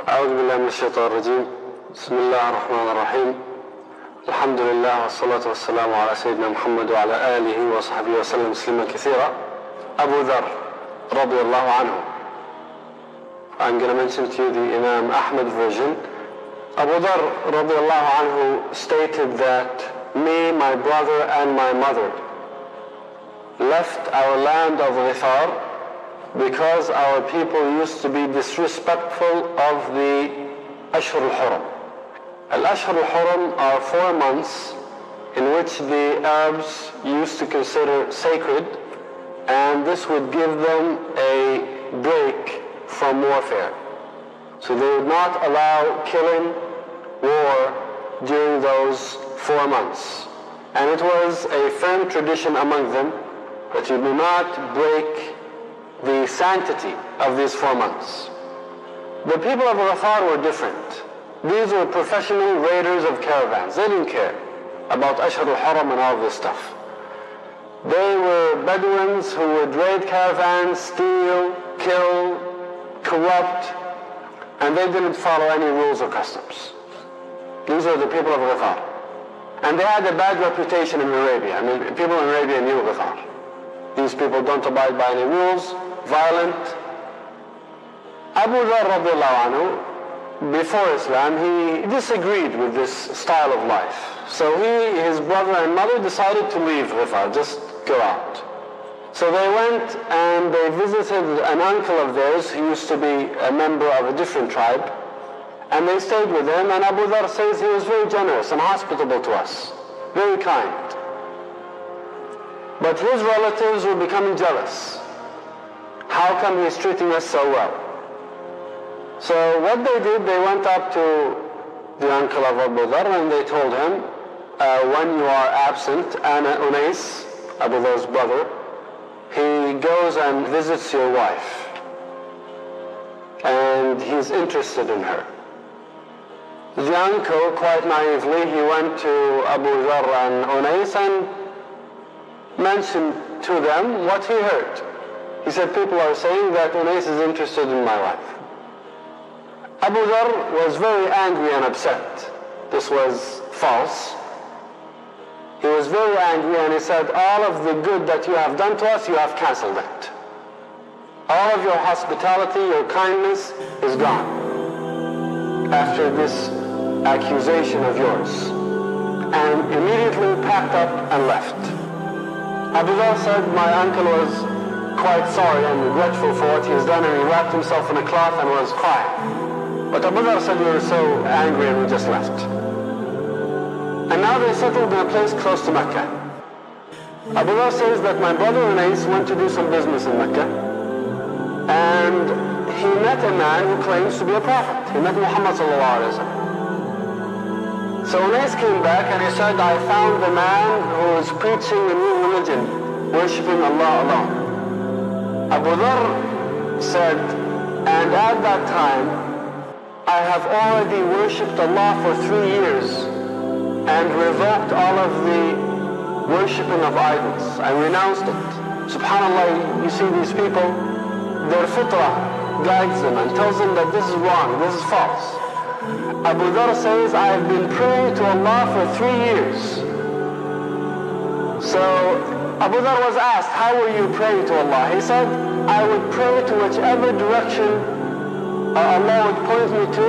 أعوذ بالله من الشيطان الرجيم. بسم الله الرحمن الرحيم. الحمد لله والصلاة والسلام على سيدنا محمد وعلى آله وصحبه وسلم تسليما كثيرا. Abû Dhar radiallahu anhu. I'm going to mention to you the Imam Ahmad version. Abû Dhar radiallahu anhu stated that me, my brother and my mother left our land of Ghifâr because our people used to be disrespectful of the Ashhur al-Hurum. Al-Ashhur al-Hurum are 4 months in which the Arabs used to consider sacred, and this would give them a break from warfare. So they would not allow killing, war during those 4 months. And it was a firm tradition among them that you do not break the sanctity of these 4 months. The people of Ghifâr were different. These were professional raiders of caravans. They didn't care about Ashhur al-Hurum and all this stuff. They were Bedouins who would raid caravans, steal, kill, corrupt, and they didn't follow any rules or customs. These were the people of Ghifâr. And they had a bad reputation in Arabia. I mean, people in Arabia knew Ghifâr. These people don't abide by any rules, violent. Abû Dhar radiallahu anhu, before Islam, he disagreed with this style of life. So he, his brother and mother decided to leave Ghifâr, just go out. So they went and they visited an uncle of theirs who used to be a member of a different tribe, and they stayed with him, and Abû Dhar says he was very generous and hospitable to us, very kind. But his relatives were becoming jealous. How come he's treating us so well? So what they did, they went up to the uncle of Abû Dhar and they told him, when you are absent, Unais, Abû Dhar's brother, he goes and visits your wife. And he's interested in her. The uncle, quite naively, he went to Abû Dhar and Unais and mentioned to them what he heard. He said, people are saying that Unais is interested in my wife. Abû Dhar was very angry and upset. This was false. He was very angry and he said, all of the good that you have done to us, you have cancelled it. All of your hospitality, your kindness is gone after this accusation of yours. And immediately packed up and left. Abû Dhar said, my uncle was quite sorry and regretful for what he has done, and he wrapped himself in a cloth and was crying. But Abû Dhar said, we were so angry and we just left. And now they settled in a place close to Mecca. Abû Dhar says that my brother Unais went to do some business in Mecca, and he met a man who claims to be a prophet. He met Muhammad sallallahu alaihi wasallam. So Unais came back and he said, I found the man who is preaching a new religion, worshipping Allah alone. Abû Dhar said, and at that time, I have already worshipped Allah for 3 years and revoked all of the worshipping of idols. I renounced it. SubhanAllah, you see these people, their fitrah guides them and tells them that this is wrong, this is false. Abû Dhar says, I have been praying to Allah for 3 years. So Abû Dhar was asked, how were you praying to Allah? He said, I would pray to whichever direction Allah would point me to,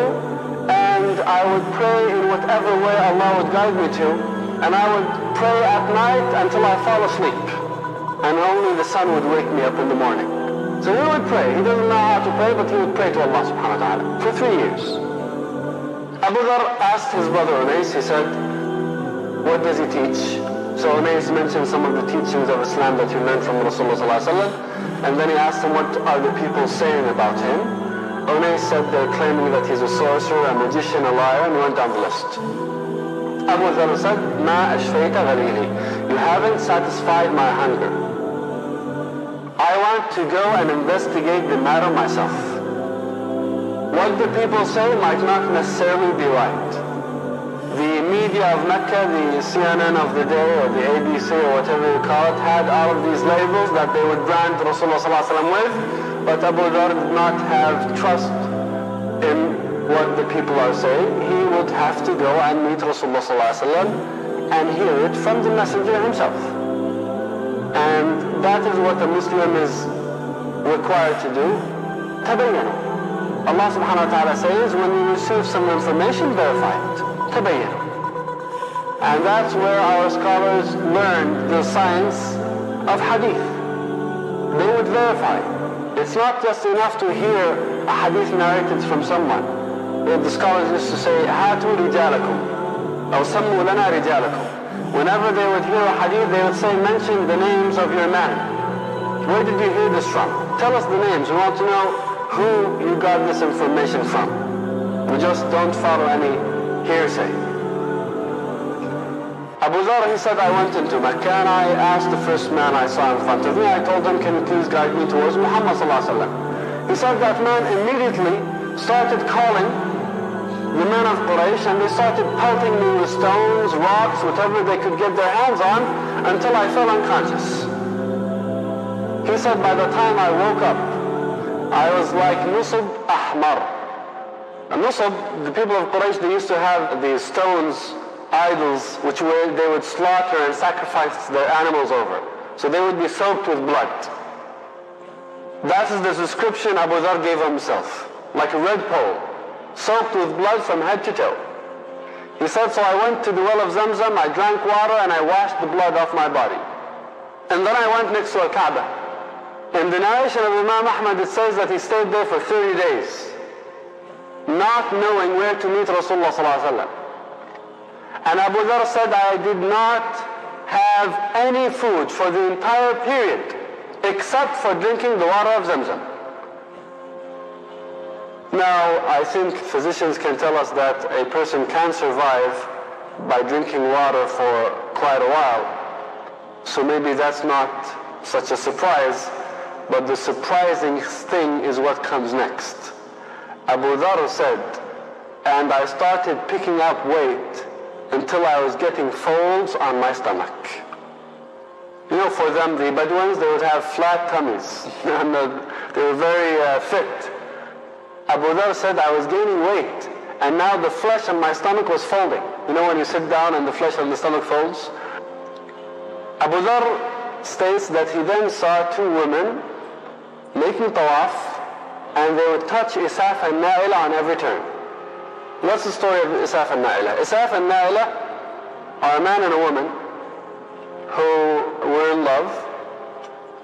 and I would pray in whatever way Allah would guide me to, and I would pray at night until I fall asleep, and only the sun would wake me up in the morning. So he would pray. He doesn't know how to pray, but he would pray to Allah subhanahu wa ta'ala for 3 years. Abû Dhar asked his brother Unais, he said, what does he teach? So Unais mentioned some of the teachings of Islam that he learned from Rasulullah sallallahu alaihi wasallam, and then he asked him, what are the people saying about him? Unais said they're claiming that he's a sorcerer, a magician, a liar, and he went down the list. Abû Dhar said, مَا أَشْفَيْتَ غَلِيلِي, you haven't satisfied my hunger. I want to go and investigate the matter myself. What the people say might not necessarily be right. The media of Mecca, the CNN of the day, or the ABC, or whatever you call it, had all of these labels that they would brand Rasulullah ﷺ with, but Abû Dhar did not have trust in what the people are saying, he would have to go and meet Rasulullah ﷺ and hear it from the messenger himself. And that is what a Muslim is required to do. تبينوا. Allah subhanahu wa ta'ala says, when you receive some information, verify it. تبينوا. And that's where our scholars learned the science of hadith. They would verify. It's not just enough to hear a hadith narrated from someone. The scholars used to say, هاتوا رجالكم أو سموا لنا رجالكم. Whenever they would hear a hadith, they would say, mention the names of your men. Where did you hear this from? Tell us the names. We want to know who you got this information from. We just don't follow any hearsay. Abû Dhar, he said, I went into Mecca and I asked the first man I saw in front of me, I told him, can you please guide me towards Muhammad ﷺ? He said that man immediately started calling the men of Quraysh, and they started pelting me with stones, rocks, whatever they could get their hands on, until I fell unconscious. He said, by the time I woke up, I was like Nusub Ahmar. And Nusub, the people of Quraysh, they used to have these stones, idols, which they would slaughter and sacrifice their animals over. So they would be soaked with blood. That is the description Abû Dhar gave himself, like a red pole, soaked with blood from head to toe. He said, so I went to the well of Zamzam, I drank water, and I washed the blood off my body. And then I went next to a Kaaba. In the narration of Imam Ahmad, it says that he stayed there for 30 days, not knowing where to meet Rasulullah ﷺ. And Abû Dhar said, I did not have any food for the entire period, except for drinking the water of Zamzam. Now, I think physicians can tell us that a person can survive by drinking water for quite a while. So maybe that's not such a surprise, but the surprising thing is what comes next. Abû Dhar said, and I started picking up weight until I was getting folds on my stomach. You know, for them, the Bedouins, they would have flat tummies, and they were very fit. Abû Dhar said, I was gaining weight, and now the flesh on my stomach was folding. You know when you sit down and the flesh on the stomach folds? Abû Dhar states that he then saw two women making tawaf, and they would touch Isaf and Na'ila on every turn. What's the story of Isaf and Na'ila? Isaf and Na'ila are a man and a woman who were in love,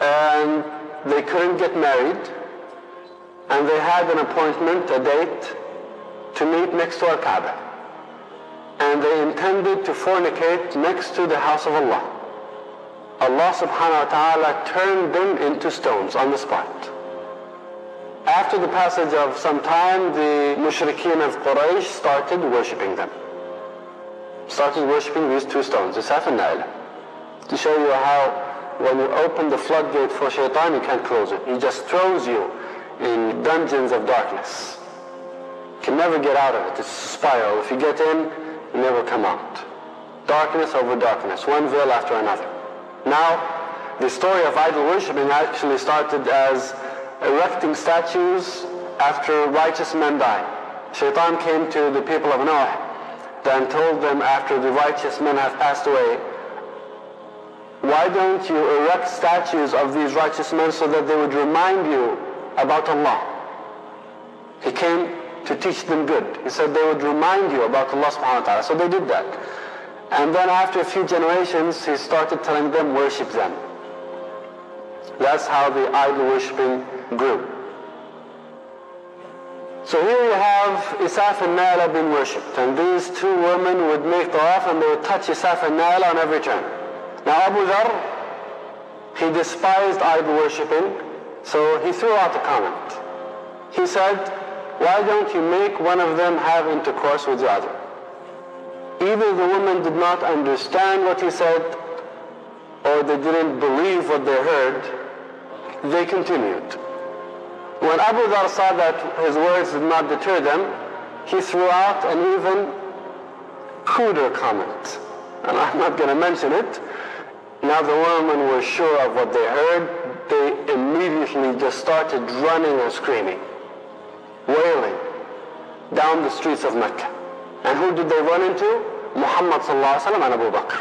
and they couldn't get married, and they had an appointment, a date, to meet next to Al-Kaaba. And they intended to fornicate next to the house of Allah. Allah subhanahu wa ta'ala turned them into stones on the spot. After the passage of some time, the mushrikeen of Quraysh started worshipping them. Started worshipping these two stones, Isaf and Na'ila. To show you how when you open the floodgate for shaitan, you can't close it. He just throws you in dungeons of darkness. You can never get out of it. It's a spiral. If you get in, you never come out. Darkness over darkness, one veil after another. Now, the story of idol worshipping actually started as erecting statues after righteous men die. Shaitan came to the people of Noah and told them, after the righteous men have passed away, why don't you erect statues of these righteous men so that they would remind you about Allah? He came to teach them good. He said they would remind you about Allah subhanahu wa ta'ala. So they did that. And then after a few generations, he started telling them, worship them. That's how the idol worshipping grew. So here you have Isaf and Na'ila being worshipped. And these two women would make tawaf and they would touch Isaf and Na'ila on every turn. Now Abû Dhar, he despised idol worshipping, so he threw out a comment. He said, why don't you make one of them have intercourse with the other? Either the women did not understand what he said, or they didn't believe what they heard. They continued. When Abû Dhar saw that his words did not deter them, he threw out an even cruder comment. And I'm not going to mention it. Now the women were sure of what they heard. They immediately just started running and screaming, wailing. down the streets of Mecca. And who did they run into? Muhammad sallallahu alaihi wasallam and Abu Bakr.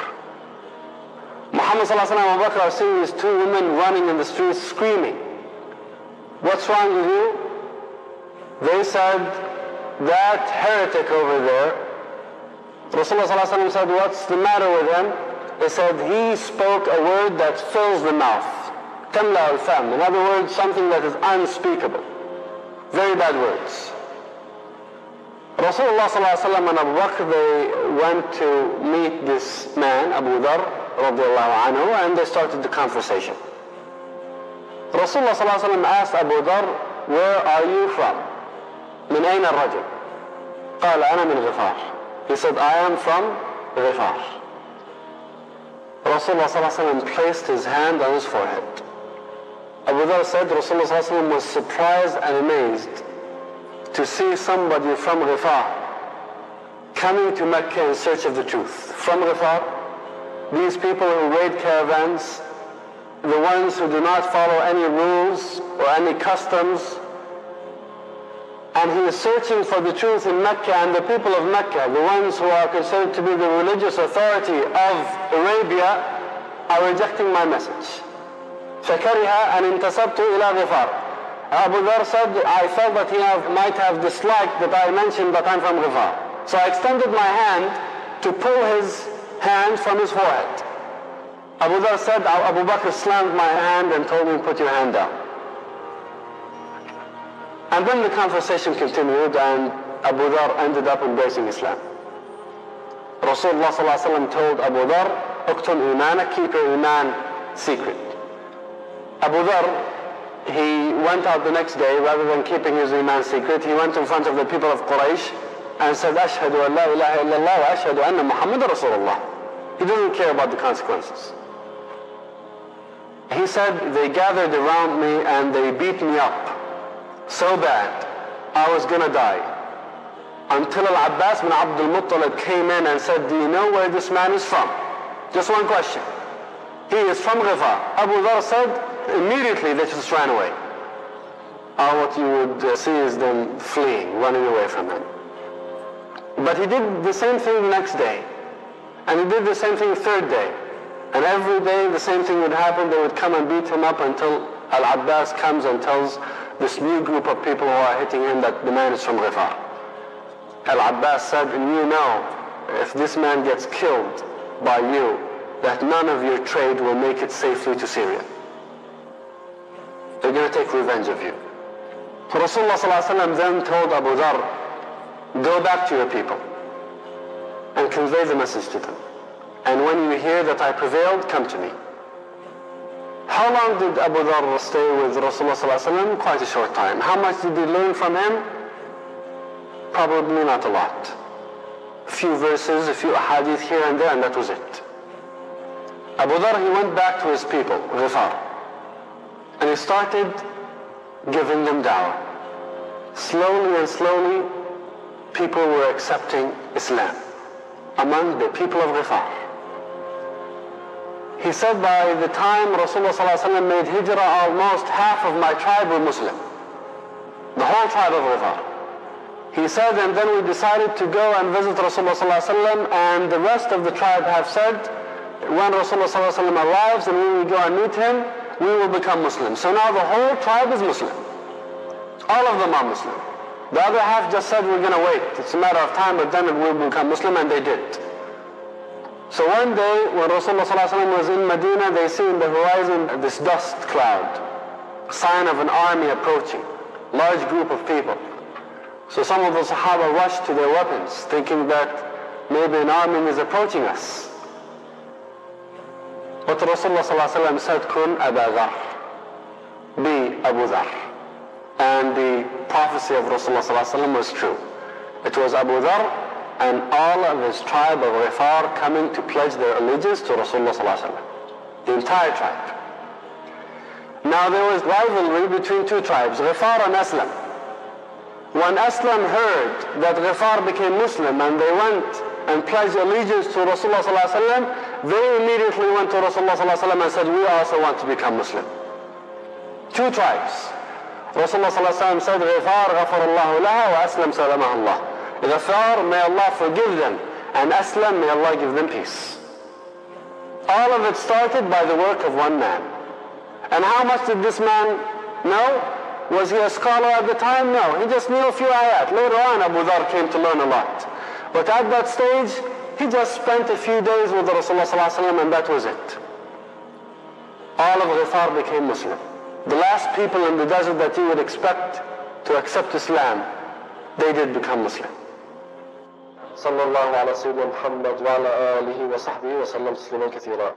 Muhammad sallallahu alaihi wasallam and Abu Bakr are seeing these two women running in the streets screaming. What's wrong with you? They said, that heretic over there. Rasulullah sallallahu alaihi wasallam said, what's the matter with him? They said, he spoke a word that fills the mouth. Tamla al-fam. In other words, something that is unspeakable. Very bad words. Rasulullah sallallahu alaihi wasallam and Abu Bakr, they went to meet this man, Abû Dhar radiallahu anhu, and they started the conversation. Rasulullah sallallahu alaihi wasallam asked Abû Dhar, where are you from? من أين الرجل? قال أنا من غفار. He said, I am from Ghifâr. Rasulullah sallallahu alaihi wasallam placed his hand on his forehead. Abû Dhar said, Rasulullah sallallahu alaihi wasallam was surprised and amazed to see somebody from Ghifâr coming to Mecca in search of the truth. From Ghifâr, these people who raid caravans, the ones who do not follow any rules or any customs, and he is searching for the truth in Mecca, and the people of Mecca, the ones who are considered to be the religious authority of Arabia, are rejecting my message. فَكَرِهَ أَنْ انْتَسَبْتُ إِلَى غِفَارٍ. Abû Dhar said, I felt that he might have disliked that I mentioned that I'm from Ghifâr. So I extended my hand to pull his hand from his forehead. Abû Dhar said, Abu Bakr slammed my hand and told me, put your hand down. And then the conversation continued, and Abû Dhar ended up embracing Islam. Rasulullah sallallahu alaihi wasallam told Abû Dhar, "Uqtum imanak, keep your iman secret." Abû Dhar, he went out the next day, rather than keeping his iman secret, he went in front of the people of Quraysh and said, "Ashhadu an la ilaha illallah wa ashhadu anna Muhammadan Rasulullah." He didn't care about the consequences. He said, they gathered around me and they beat me up so bad, I was going to die. Until Al-Abbas bin Abdul Muttalib came in and said, do you know where this man is from? Just one question. He is from Ghifâr. Abû Dhar said, immediately they just ran away. What you would see is them fleeing, running away from him. But he did the same thing the next day. And he did the same thing the third day. And every day the same thing would happen. They would come and beat him up until Al-Abbas comes and tells this new group of people who are hitting him that the man is from Ghifâr. Al-Abbas said, and you know, if this man gets killed by you, that none of your trade will make it safely to Syria. They're going to take revenge of you. So Rasulullah ﷺ then told Abû Dhar, go back to your people and convey the message to them. And when you hear that I prevailed, come to me. How long did Abû Dhar stay with Rasulullah ﷺ? Quite a short time. How much did he learn from him? Probably not a lot. A few verses, a few hadith here and there, and that was it. Abû Dhar, he went back to his people, Ghifâr, and he started giving them da'wah. Slowly and slowly, people were accepting Islam among the people of Ghifâr. He said, by the time Rasulullah ﷺ made hijrah, almost half of my tribe were Muslim. The whole tribe of Ghifâr. He said, and then we decided to go and visit Rasulullah ﷺ, and the rest of the tribe have said, when Rasulullah ﷺ arrives and when we go and meet him, we will become Muslim. So now the whole tribe is Muslim. All of them are Muslim. The other half just said, we're going to wait. It's a matter of time, but then it will become Muslim, and they did. So one day, when Rasulullah ﷺ was in Medina, they see in the horizon this dust cloud, sign of an army approaching, large group of people. So some of the Sahaba rushed to their weapons, thinking that maybe an army is approaching us. But Rasulullah ﷺ said, Kun Abû Dhar, be Abû Dhar. And the prophecy of Rasulullah ﷺ was true. It was Abû Dhar and all of his tribe of Ghifâr coming to pledge their allegiance to Rasulullah ﷺ. The entire tribe. Now there was rivalry between two tribes, Ghifâr and Aslam. When Aslam heard that Ghifâr became Muslim and they went and pledged allegiance to Rasulullah ﷺ, they immediately went to Rasulullah ﷺ and said, we also want to become Muslim. Two tribes. Rasulullah sallallahu alaihi wasallam said, Ghifâr ghafar Allahu laha wa aslam salamaha Allah. Ghifâr, may Allah forgive them, and Aslam, may Allah give them peace. All of it started by the work of one man. And how much did this man know? Was he a scholar at the time? No, he just knew a few ayat. Later on, Abû Dhar came to learn a lot. But at that stage, he just spent a few days with the Rasulullah sallallahu alaihi wasallam, and that was it. All of Ghifâr became Muslim. The last people in the desert that you would expect to accept Islam, they did become Muslim. صلى الله على سيدنا محمد وعلى آله وصحبه وسلم تسليما كثيرا.